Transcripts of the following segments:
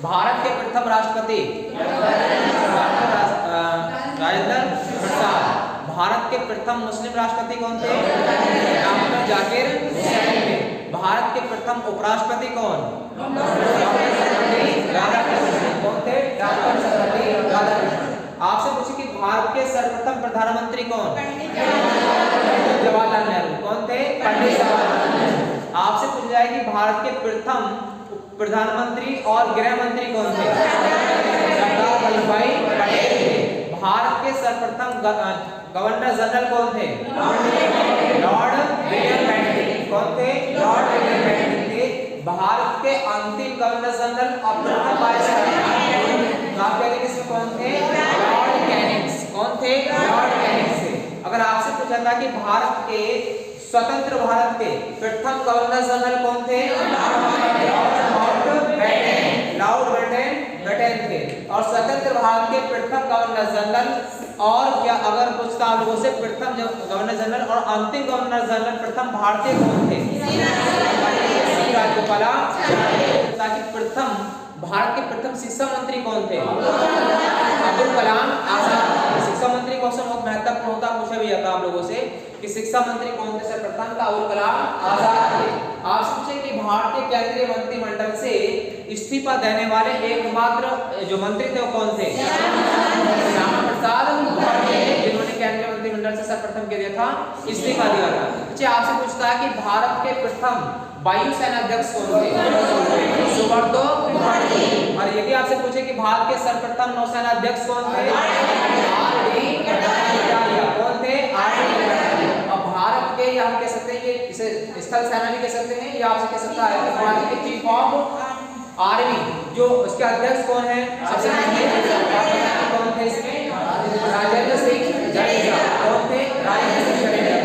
भारत के प्रथम राष्ट्रपति राजेंद्र प्रसाद। भारत के प्रथम मुस्लिम राष्ट्रपति कौन थे? डॉक्टर जाकिर हुसैन थे। भारत के प्रथम उपराष्ट्रपति कौन? राधाकृष्णन। कौन थे? डॉक्टर सर्वपल्ली राधाकृष्णन। आपसे पूछे कि भारत के सर्वप्रथम प्रधानमंत्री कौन? जवाहरलाल नेहरू। कौन थे? पंडित जवाहरलाल नेहरू। आपसे पूछा जाए कि भारत के प्रथम प्रधानमंत्री और गृह मंत्री कौन थे? सरदार वल्लभभाई पटेल थे। भारत के सर्वप्रथम गवर्नर जनरल कौन थे? Lord William Bentinck. कौन थे? लॉर्ड विलियम बेंटिक थे। भारत के अंतिम गवर्नर जनरल और प्रथम किसमें कौन थे? लॉर्ड कैनिंग्स। कौन थे? लॉर्ड कैनिंग्स थे। अगर आपसे पूछा था कि भारत के स्वतंत्र भारत के प्रथम गवर्नर जनरल कौन थे? ब्रिटेन थे। और स्वतंत्र भारत के प्रथम गवर्नर जनरल, और क्या अगर पूछता आप लोगों से प्रथम गवर्नर जनरल और अंतिम गवर्नर जनरल प्रथम भारतीय कौन थे? ताकि प्रथम भारत के प्रथम शिक्षा मंत्री कौन थे? अब्दुल कलाम आजाद। शिक्षा मंत्री क्वेश्चन बहुत महत्वपूर्ण होता, पूछा भी जाता आप लोगों से कि शिक्षा मंत्री कौन थे? सर्वप्रथम का अब्दुल कलाम आजाद थे। आप पूछे कि भारतीय केंद्रीय मंत्रिमंडल से इस्तीफा देने वाले एकमात्र जो मंत्री थे वो कौन थे? श्यामा प्रसाद मुखर्जी, जिन्होंने केंद्रीय मंत्रिमंडल से सर्वप्रथम क्या दिया था? इस्तीफा दिया था। अच्छा, आपसे पूछता है कि भारत के प्रथम वायुसेना अध्यक्ष कौन थे? सुब्रतो मुखर्जी। और यदि आपसे पूछे कि भारत के सर्वप्रथम नौसेना अध्यक्ष कौन थे? आर.डी. कटारिया। कौन थे? आर.डी. कटारिया। अब भारत के या हम कह सकते हैं कि इसे स्थल सेना भी कह सकते हैं, या आपसे कह सकता है कि भारत के चीफ ऑफ आर्मी जो उसके अध्यक्ष कौन है? सबसे कौन थे इसमें? राजेंद्र सिंह जडेजा। कौन थे? राजेंद्र सिंह जडेजा।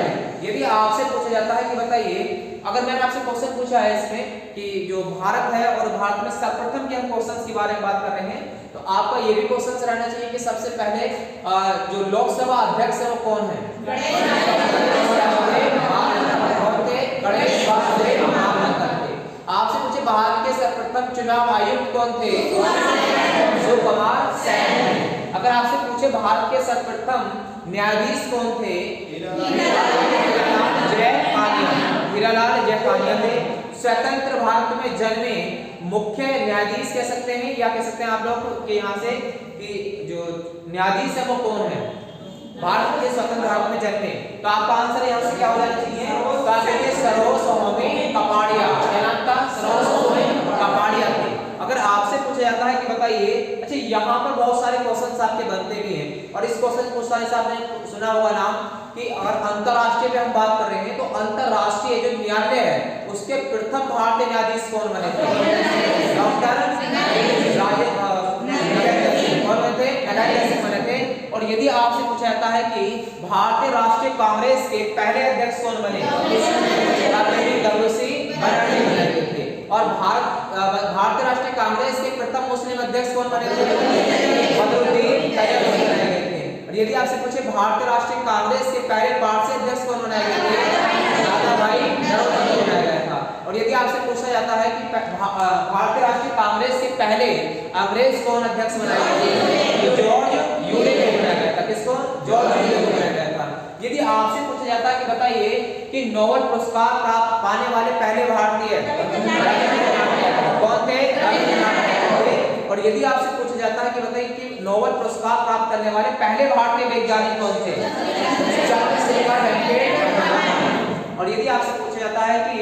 यदि आपसे पूछा जाता है कि बताइए, अगर मैंने आपसे क्वेश्चन पूछा है इसमें कि जो भारत है और भारत में सर्वप्रथम के हम क्वेश्चंस के बारे में बात कर रहे हैं, तो आपका ये भी क्वेश्चन रहना चाहिए कि सबसे पहले जो लोकसभा अध्यक्ष है वो कौन है? गणेश वासुदेव महामंडल थे। आपसे पूछे भारत के सर्वप्रथम चुनाव आयुक्त कौन थे? सुशील कुमार सैन। अगर आपसे पूछे भारत के सर्वप्रथम न्यायाधीश कौन थे? हीरालाल जयपालिया थे। स्वतंत्र भारत में जन्मे मुख्य न्यायाधीश कह सकते हैं, या कह सकते हैं आप लोग के यहाँ से कि जो न्यायाधीश है वो कौन है भारत के स्वतंत्र भारत में जन्मे? तो आपका आंसर यहाँ से क्या हो जाना चाहिए? तो आप कहेंगे सर्वस्वामी कपाड़िया। क्या नाम था? सर्वस्वामी कपाड़िया थे। अगर आपसे पूछा जाता है कि बताइए, अच्छा यहाँ पर बहुत सारे क्वेश्चंस आपके बनते भी हैं, और इस क्वेश्चन पूछता है आपने सुना होगा नाम कि अगर अंतरराष्ट्रीय पे हम बात कर रहे हैं तो अंतरराष्ट्रीय जो न्यायालय है उसके प्रथम भारतीय न्यायाधीश कौन बने थे? डॉक्टर बने थे। और यदि आपसे पूछा जाता है कि भारतीय राष्ट्रीय कांग्रेस के पहले अध्यक्ष कौन बने? और भारतीय राष्ट्रीय कांग्रेस के प्रथम मुस्लिम अध्यक्ष कौन बने थे? बदरुद्दीन तैयब बनाए गए थे। और यदि आपसे पूछे भारतीय राष्ट्रीय कांग्रेस के पहले पार्षद अध्यक्ष कौन बनाए गए थे? दादाभाई नौरोजी बनाया गया था। और यदि आपसे पूछा जाता है कि भारतीय राष्ट्रीय कांग्रेस के पहले अंग्रेज कौन अध्यक्ष बनाए गए थे? जॉर्ज यूले को बनाया गया था। किसको? जॉर्ज यूले को बनाया गया था। यदि आपसे पूछा जाता है कि बताइए कि नोबेल पुरस्कार प्राप्त पाने वाले पहले भारतीय कौन थे? और यदि आपसे पूछा जाता है कि बताइए कि नोबेल पुरस्कार प्राप्त करने वाले पहले भारतीय वैज्ञानिक कौन थे? चंद्रशेखर वेंकट। और यदि आपसे पूछा जाता है कि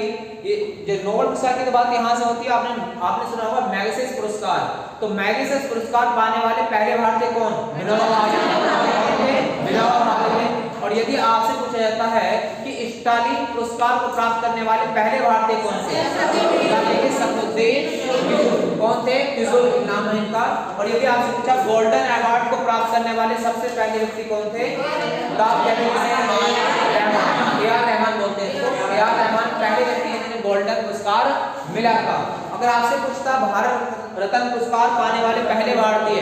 ये जो नोबेल पुरस्कार की तो बात यहाँ से होती है, आपने सुना होगा मैगसेसे पुरस्कार, तो मैगसेसे पुरस्कार पाने वाले पहले भारतीय कौन? विनोबा भावे। और यदि आपसे पूछा जाता है कि स्टालिन पुरस्कार को प्राप्त करने वाले पहले भारतीय कौन थे? सफरुद्दीन। कौन थे? किशोर नाम है इनका। और यदि आपसे पूछा गोल्डन अवार्ड को प्राप्त करने वाले सबसे पहले व्यक्ति कौन थे? तो आप कहते हैं ए.आर. रहमान बोलते हैं। तो ए.आर. रहमान पहले व्यक्ति हैं जिन्हें गोल्डन पुरस्कार मिला था। अगर आपसे पूछता भारत रत्न पुरस्कार पाने वाले पहले भारतीय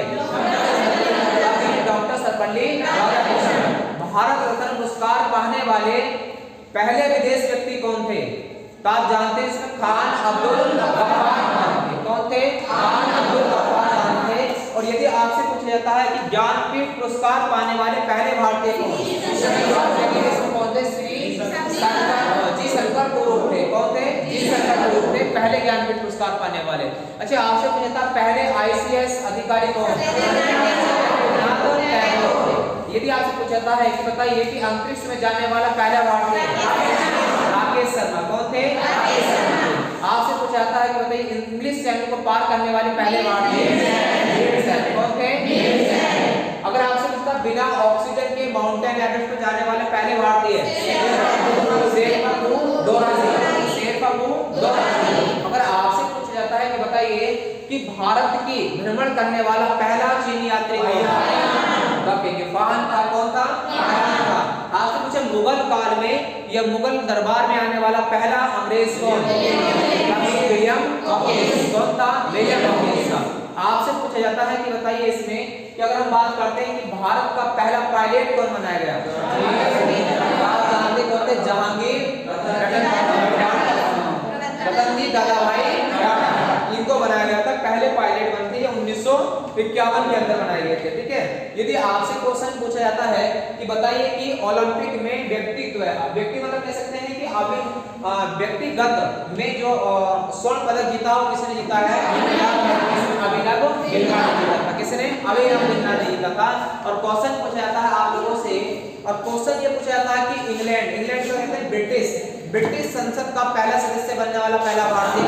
डॉक्टर सर्वपल्ली राधाकृष्णन। भारत रत्न पुरस्कार पाने वाले पहले विदेश व्यक्ति कौन थे? तो आप जानते हैं इसमें खान अब्दुल गफ्फार खान थे। कौन थे? खान अब्दुल यदि आपसे पूछा जाता है कि ज्ञानपीठ पुरस्कार पाने वाले पहले भारतीय कौन कौन थे? जी शंकर कुरुप थे। कौन थे? जी शंकर कुरुप थे पहले ज्ञानपीठ पुरस्कार पाने वाले। अच्छा आपसे पूछा जाता है पहले आईसीएस अधिकारी कौन? यदि आपसे पूछा जाता है कि बताइए कि अंतरिक्ष में जाने वाला पहला भारतीय राकेश शर्मा। कौन थे? आपसे पूछा जाता है कि बताइए इंग्लिश चैनल को पार करने वाले पहले भारतीय कौन थे? अगर आपसे पूछता बिना ऑक्सीजन के माउंटेन एवरेस्ट पर जाने वाले पहले भारतीय शेरपा अगर आपसे पूछा जाता है कि बताइए कि भारत की भ्रमण करने वाला पहला चीनी यात्री कौन था? फान था। कौन था? आपसे पूछे मुगल काल में या मुगल दरबार में आने वाला पहला अंग्रेज कौन? William Hawkins. कौन था? William Hawkins. आपसे पूछा जाता है कि बताइए इसमें कि अगर हम बात करते हैं कि भारत का पहला पायलट कौन बनाया गया? आप जानते कौन थे? जहांगीर रतन जी दादाभाई टाटा, इनको बनाया गया था। पहले पायलट बनते हैं 1951 के अंदर बनाए गए थे। ठीक है। यदि आपसे क्वेश्चन पूछा जाता है कि बताइए कि ओलंपिक में व्यक्तित्व है, व्यक्ति मतलब कह सकते हैं कि अभी व्यक्तिगत में जो स्वर्ण पदक जीता हो किसने जीता है? अभिनव बिंद्रा ने जीता था। किसने? अभिनव बिंद्रा ने जीता था। और क्वेश्चन पूछा जाता है आप लोगों से, और क्वेश्चन ये पूछा जाता है कि इंग्लैंड जो कहते हैं ब्रिटिश संसद का पहला सदस्य बनने वाला पहला भारतीय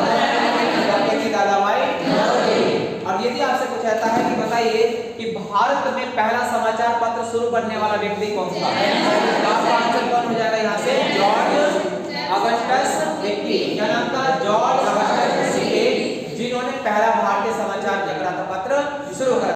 दादाभाई। और यदि आपसे पूछा जाता है कि बताइए कि भारत में पहला समाचार पत्र शुरू करने वाला व्यक्ति कौन था? आपका आंसर कौन हो जाएगा यहाँ से? George Augustus Hickey. क्या नाम था? जॉर्ज अगस्टस हिक्की, जिन्होंने पहला भारतीय